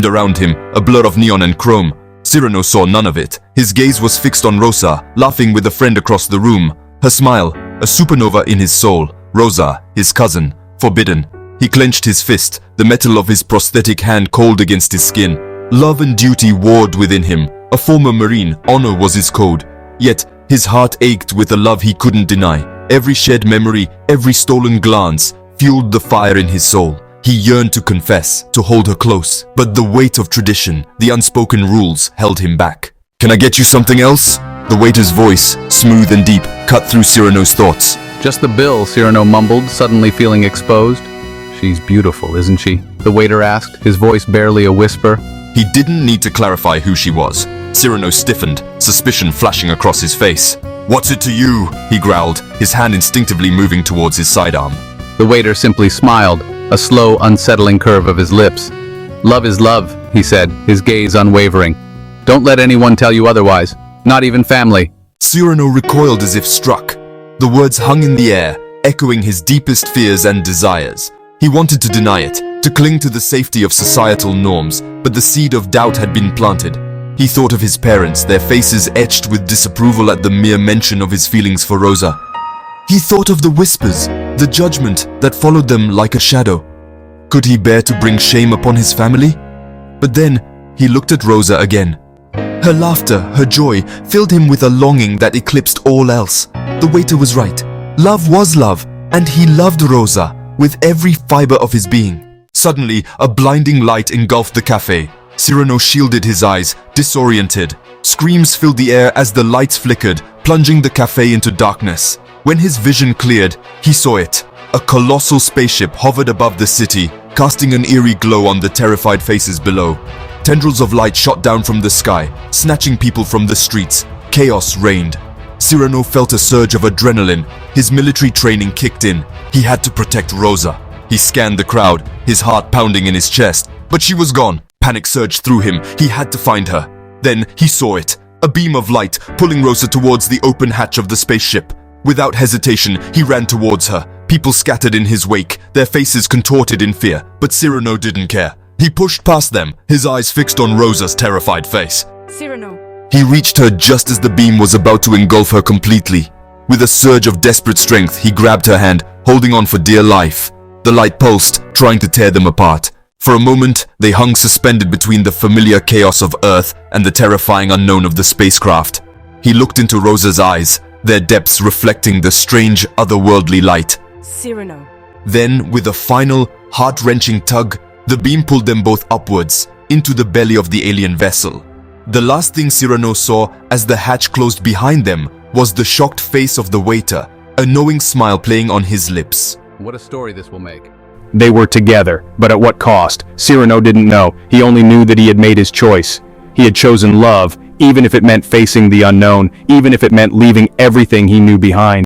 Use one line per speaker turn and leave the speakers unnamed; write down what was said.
around him, a blur of neon and chrome. Cyrano saw none of it. His gaze was fixed on Rosa, laughing with a friend across the room. Her smile, a supernova in his soul. Rosa, his cousin, forbidden. He clenched his fist, the metal of his prosthetic hand cold against his skin. Love and duty warred within him. A former Marine, honor was his code. Yet, his heart ached with a love he couldn't deny. Every shared memory, every stolen glance, fueled the fire in his soul. He yearned to confess, to hold her close. But the weight of tradition, the unspoken rules, held him back. "Can I get you something else?" The waiter's voice, smooth and deep, cut through Cyrano's thoughts.
"Just the bill," Cyrano mumbled, suddenly feeling exposed. "She's beautiful, isn't she?" the waiter asked, his voice barely a whisper.
He didn't need to clarify who she was. Cyrano stiffened, suspicion flashing across his face. "What's it to you?" he growled, his hand instinctively moving towards his sidearm.
The waiter simply smiled, a slow, unsettling curve of his lips. "Love is love," he said, his gaze unwavering. "Don't let anyone tell you otherwise, not even family."
Cyrano recoiled as if struck. The words hung in the air, echoing his deepest fears and desires. He wanted to deny it, to cling to the safety of societal norms, but the seed of doubt had been planted. He thought of his parents, their faces etched with disapproval at the mere mention of his feelings for Rosa. He thought of the whispers, the judgment that followed them like a shadow. Could he bear to bring shame upon his family? But then, he looked at Rosa again. Her laughter, her joy, filled him with a longing that eclipsed all else. The waiter was right. Love was love, and he loved Rosa with every fiber of his being. Suddenly, a blinding light engulfed the cafe. Cyrano shielded his eyes, disoriented. Screams filled the air as the lights flickered, plunging the cafe into darkness. When his vision cleared, he saw it. A colossal spaceship hovered above the city, casting an eerie glow on the terrified faces below. Tendrils of light shot down from the sky, snatching people from the streets. Chaos reigned. Cyrano felt a surge of adrenaline. His military training kicked in. He had to protect Rosa. He scanned the crowd, his heart pounding in his chest. But she was gone. Panic surged through him. He had to find her. Then he saw it. A beam of light, pulling Rosa towards the open hatch of the spaceship. Without hesitation, he ran towards her. People scattered in his wake, their faces contorted in fear. But Cyrano didn't care. He pushed past them, his eyes fixed on Rosa's terrified face.
"Cyrano."
He reached her just as the beam was about to engulf her completely. With a surge of desperate strength, he grabbed her hand, holding on for dear life. The light pulsed, trying to tear them apart. For a moment, they hung suspended between the familiar chaos of Earth and the terrifying unknown of the spacecraft. He looked into Rosa's eyes, their depths reflecting the strange, otherworldly light.
"Cyrano."
Then, with a final, heart-wrenching tug, the beam pulled them both upwards, into the belly of the alien vessel. The last thing Cyrano saw as the hatch closed behind them was the shocked face of the waiter, a knowing smile playing on his lips.
What a story this will make.
They were together, but at what cost? Cyrano didn't know. He only knew that he had made his choice. He had chosen love, even if it meant facing the unknown, even if it meant leaving everything he knew behind.